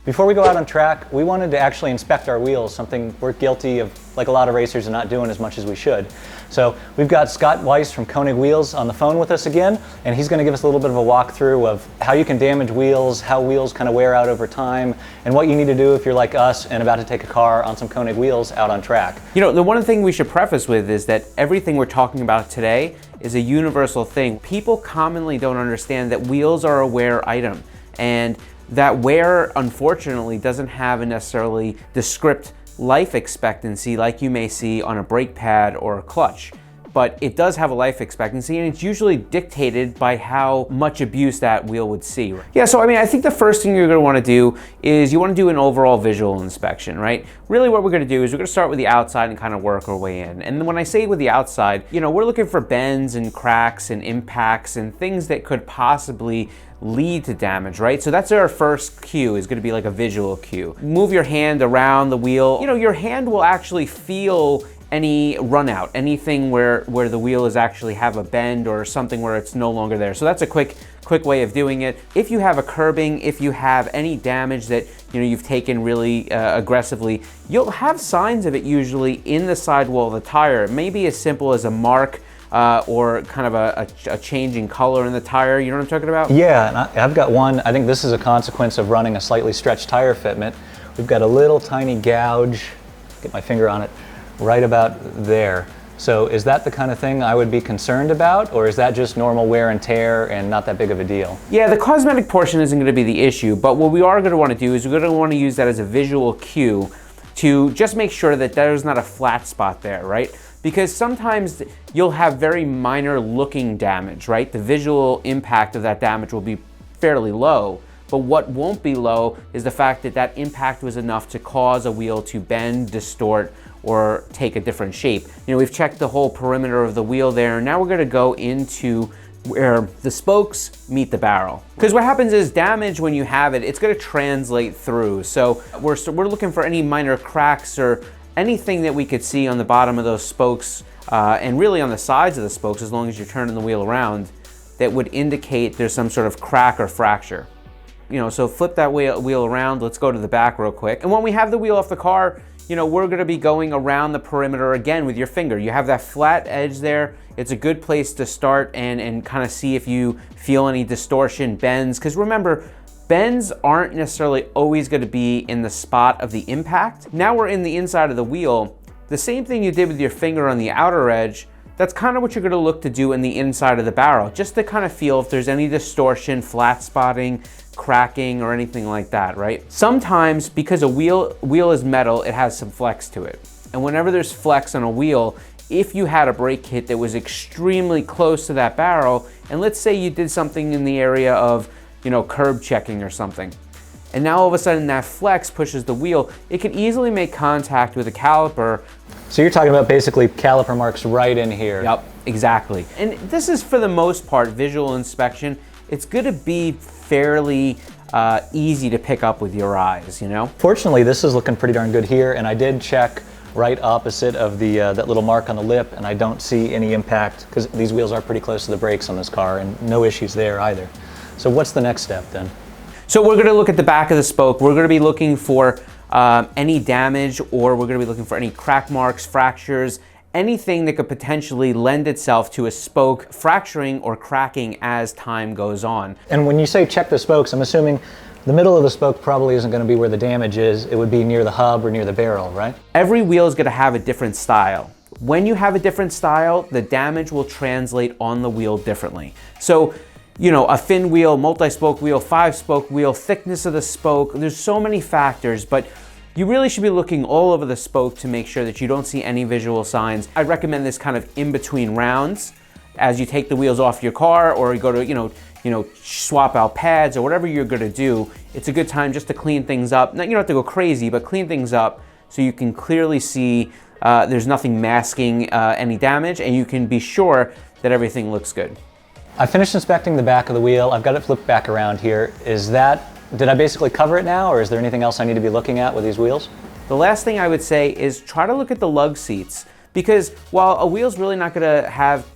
Before we go out on track, we wanted to actually inspect our wheels, something we're guilty of, like a lot of racers, are not doing as much as we should. So we've got Scott Weiss from Konig Wheels on the phone with us again, and he's going to give us a little bit of a walkthrough of how you can damage wheels, how wheels kind of wear out over time, and what you need to do if you're like us and about to take a car on some Konig wheels out on track. You know, the one thing we should preface with is that everything we're talking about today is a universal thing. People commonly don't understand that wheels are a wear item, and that wear, unfortunately, doesn't have a necessarily descript life expectancy like you may see on a brake pad or a clutch. But it does have a life expectancy, and it's usually dictated by how much abuse that wheel would see. Yeah, so I mean, I think the first thing you're gonna wanna do is you wanna do an overall visual inspection, right? Really what we're gonna do is we're gonna start with the outside and kind of work our way in. And when I say with the outside, you know, we're looking for bends and cracks and impacts and things that could possibly lead to damage, right? So that's our first cue, is gonna be like a visual cue. Move your hand around the wheel. You know, your hand will actually feel any run out, anything where the wheel is actually have a bend or something where it's no longer there. So that's a quick way of doing it. If you have a curbing, if you have any damage that you've taken really aggressively, you'll have signs of it usually in the sidewall of the tire. It may be as simple as a mark or kind of a change in color in the tire. You know what I'm talking about? Yeah, and I've got one. I think this is a consequence of running a slightly stretched tire fitment. We've got a little tiny gouge, get my finger on it, right about there. So is that the kind of thing I would be concerned about, or is that just normal wear and tear and not that big of a deal? Yeah, the cosmetic portion isn't going to be the issue, but what we are going to want to do is we're going to want to use that as a visual cue to just make sure that there's not a flat spot there, right? Because sometimes you'll have very minor looking damage, right? The visual impact of that damage will be fairly low, but what won't be low is the fact that that impact was enough to cause a wheel to bend, distort, or take a different shape. You know, we've checked the whole perimeter of the wheel there, and now we're gonna go into where the spokes meet the barrel. Because what happens is damage, when you have it, it's gonna translate through. So we're looking for any minor cracks or anything that we could see on the bottom of those spokes, and really on the sides of the spokes, as long as you're turning the wheel around, that would indicate there's some sort of crack or fracture. You know, so flip that wheel around. Let's go to the back real quick. And when we have the wheel off the car, you know, we're gonna be going around the perimeter again with your finger. You have that flat edge there. It's a good place to start and kind of see if you feel any distortion, bends. Because remember, bends aren't necessarily always gonna be in the spot of the impact. Now we're in the inside of the wheel. The same thing you did with your finger on the outer edge, that's kind of what you're gonna look to do in the inside of the barrel, just to kind of feel if there's any distortion, flat spotting, cracking, or anything like that, right? Sometimes, because a wheel is metal, it has some flex to it. And whenever there's flex on a wheel, if you had a brake kit that was extremely close to that barrel, and let's say you did something in the area of, you know, curb checking or something, and now all of a sudden that flex pushes the wheel, it can easily make contact with a caliper. So you're talking about basically caliper marks right in here. Yep, exactly. And this is, for the most part, visual inspection. It's gonna be fairly easy to pick up with your eyes, you know? Fortunately, this is looking pretty darn good here, and I did check right opposite of the that little mark on the lip, and I don't see any impact, because these wheels are pretty close to the brakes on this car, and no issues there either. So what's the next step then? So we're gonna look at the back of the spoke. We're gonna be looking for any damage, or we're gonna be looking for any crack marks, fractures, anything that could potentially lend itself to a spoke fracturing or cracking as time goes on. And when you say check the spokes, I'm assuming the middle of the spoke probably isn't going to be where the damage is. It would be near the hub or near the barrel, right? Every wheel is going to have a different style. When you have a different style, the damage will translate on the wheel differently. So, you know, a fin wheel, multi-spoke wheel, 5-spoke wheel, thickness of the spoke, there's so many factors, but you really should be looking all over the spoke to make sure that you don't see any visual signs. I recommend this kind of in between rounds as you take the wheels off your car, or you go to, you know, swap out pads or whatever you're gonna do. It's a good time just to clean things up. Now, you don't have to go crazy, but clean things up so you can clearly see there's nothing masking any damage, and you can be sure that everything looks good. I finished inspecting the back of the wheel. I've got it flipped back around here. Did I basically cover it now, or is there anything else I need to be looking at with these wheels? The last thing I would say is try to look at the lug seats, because while a wheel's really not gonna have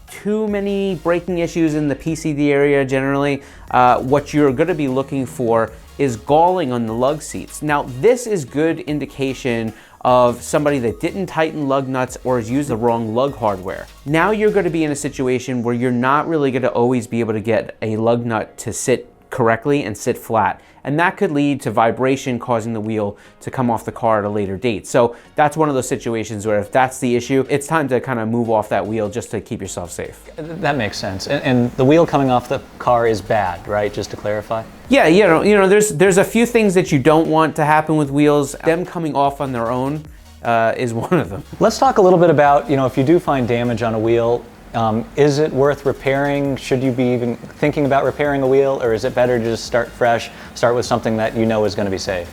too many braking issues in the PCD area generally, what you're going to be looking for is galling on the lug seats. Now, this is good indication of somebody that didn't tighten lug nuts or has used the wrong lug hardware. Now you're going to be in a situation where you're not really going to always be able to get a lug nut to sit correctly and sit flat. And that could lead to vibration causing the wheel to come off the car at a later date. So that's one of those situations where if that's the issue, it's time to kind of move off that wheel just to keep yourself safe. That makes sense. And the wheel coming off the car is bad, right? Just to clarify? Yeah, there's a few things that you don't want to happen with wheels. Them coming off on their own is one of them. Let's talk a little bit about, if you do find damage on a wheel, is it worth repairing? Should you be even thinking about repairing a wheel, or is it better to just start fresh, start with something that you know is going to be safe?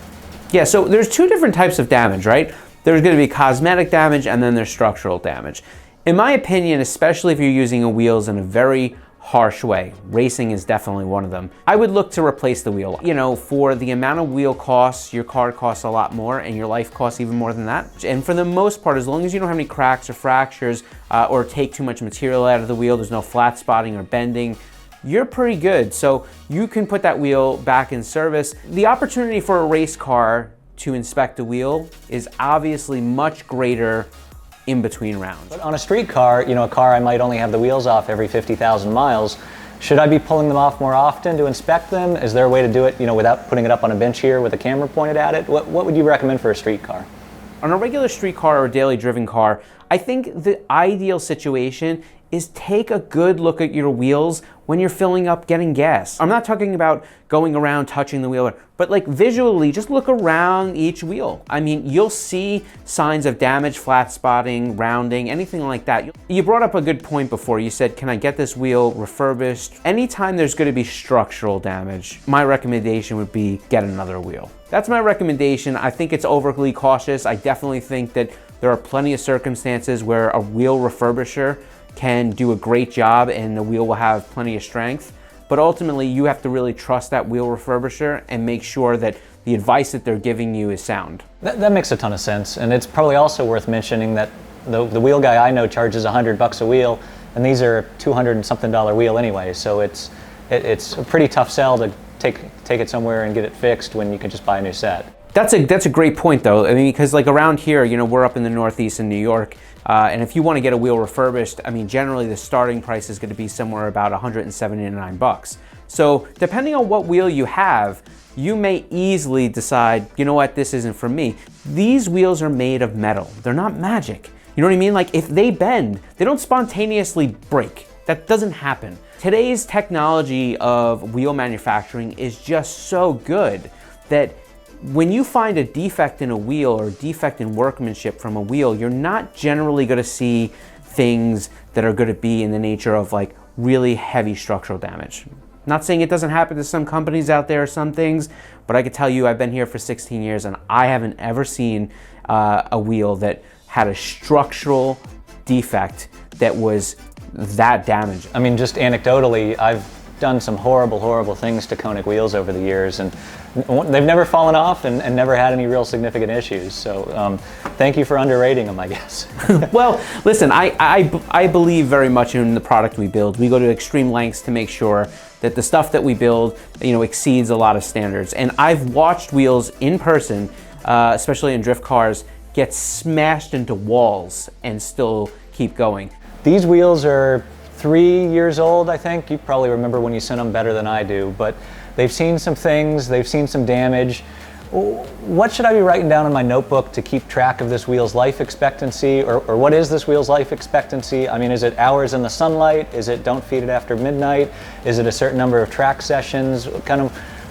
Yeah, so there's two different types of damage, right? There's going to be cosmetic damage and then there's structural damage. In my opinion, especially if you're using a wheels in a very harsh way, racing is definitely one of them, I would look to replace the wheel. For the amount of wheel costs, your car costs a lot more and your life costs even more than that. And for the most part, as long as you don't have any cracks or fractures or take too much material out of the wheel, there's no flat spotting or bending, you're pretty good. So you can put that wheel back in service. The opportunity for a race car to inspect the wheel is obviously much greater in between rounds. But on a street car, a car I might only have the wheels off every 50,000 miles. Should I be pulling them off more often to inspect them? Is there a way to do it, without putting it up on a bench here with a camera pointed at it? What would you recommend for a street car? On a regular street car or daily driven car, I think the ideal situation is take a good look at your wheels when you're filling up getting gas. I'm not talking about going around touching the wheel, but like visually, just look around each wheel. I mean, you'll see signs of damage, flat spotting, rounding, anything like that. You brought up a good point before. You said, can I get this wheel refurbished? Anytime there's going to be structural damage, my recommendation would be get another wheel. That's my recommendation. I think it's overly cautious. I definitely think that there are plenty of circumstances where a wheel refurbisher can do a great job and the wheel will have plenty of strength. But ultimately, you have to really trust that wheel refurbisher and make sure that the advice that they're giving you is sound. That makes a ton of sense. And it's probably also worth mentioning that the wheel guy I know charges $100 a wheel, and these are $200 and something wheel anyway. So it's a pretty tough sell to take it somewhere and get it fixed when you can just buy a new set. That's a great point though. I mean, because like around here, we're up in the Northeast in New York, and if you want to get a wheel refurbished, I mean, generally the starting price is going to be somewhere about $179. So depending on what wheel you have, you may easily decide, you know what, this isn't for me. These wheels are made of metal. They're not magic. You know what I mean? Like if they bend, they don't spontaneously break. That doesn't happen. Today's technology of wheel manufacturing is just so good that when you find a defect in a wheel or a defect in workmanship from a wheel, you're not generally going to see things that are going to be in the nature of like really heavy structural damage. Not saying it doesn't happen to some companies out there or some things, but I can tell you I've been here for 16 years and I haven't ever seen a wheel that had a structural defect that was that damaging. I mean, just anecdotally, I've done some horrible things to Konig wheels over the years, and they've never fallen off and never had any real significant issues. So thank you for underrating them, I guess. Well, listen, I believe very much in the product we build. We go to extreme lengths to make sure that the stuff that we build, exceeds a lot of standards. And I've watched wheels in person, especially in drift cars, get smashed into walls and still keep going. These wheels are 3 years old, I think. You probably remember when you sent them better than I do, but they've seen some things, they've seen some damage. What should I be writing down in my notebook to keep track of this wheel's life expectancy, or what is this wheel's life expectancy? I mean, is it hours in the sunlight? Is it don't feed it after midnight? Is it a certain number of track sessions?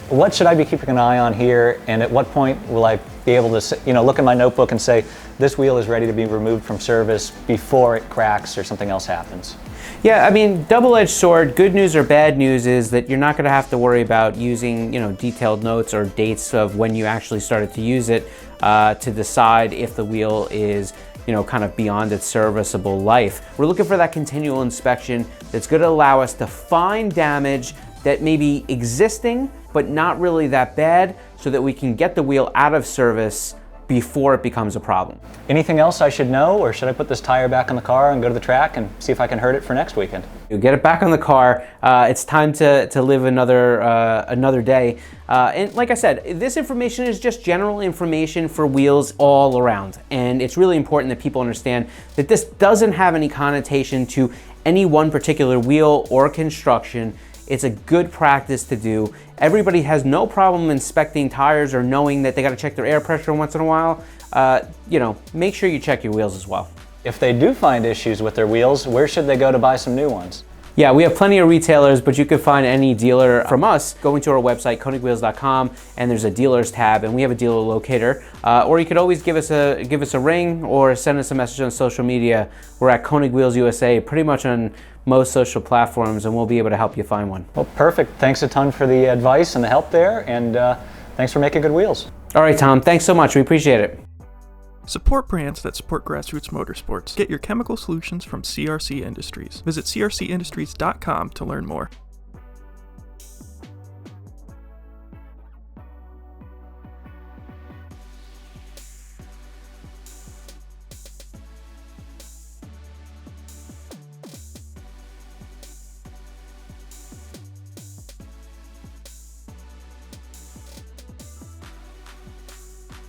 What should I be keeping an eye on here, and at what point will I be able to look in my notebook and say, this wheel is ready to be removed from service before it cracks or something else happens? Yeah, I mean, double-edged sword. Good news or bad news is that you're not going to have to worry about using, detailed notes or dates of when you actually started to use it to decide if the wheel is, kind of beyond its serviceable life. We're looking for that continual inspection that's going to allow us to find damage that may be existing, but not really that bad, so that we can get the wheel out of service before it becomes a problem. Anything else I should know, or should I put this tire back in the car and go to the track and see if I can hurt it for next weekend? You get it back on the car. It's time to live another day. And like I said, this information is just general information for wheels all around. And it's really important that people understand that this doesn't have any connotation to any one particular wheel or construction. It's a good practice to do. Everybody has no problem inspecting tires or knowing that they got to check their air pressure once in a while. You know, make sure you check your wheels as well. If they do find issues with their wheels, where should they go to buy some new ones? Yeah, we have plenty of retailers, but you can find any dealer from us going to our website, konigwheels.com, and there's a dealers tab, and we have a dealer locator. Or you could always give us a ring or send us a message on social media. We're at Konig Wheels USA, pretty much on most social platforms, and we'll be able to help you find one. Well, perfect. Thanks a ton for the advice and the help there, and thanks for making good wheels. All right, Tom, thanks so much. We appreciate it. Support brands that support grassroots motorsports. Get your chemical solutions from CRC Industries. Visit crcindustries.com to learn more.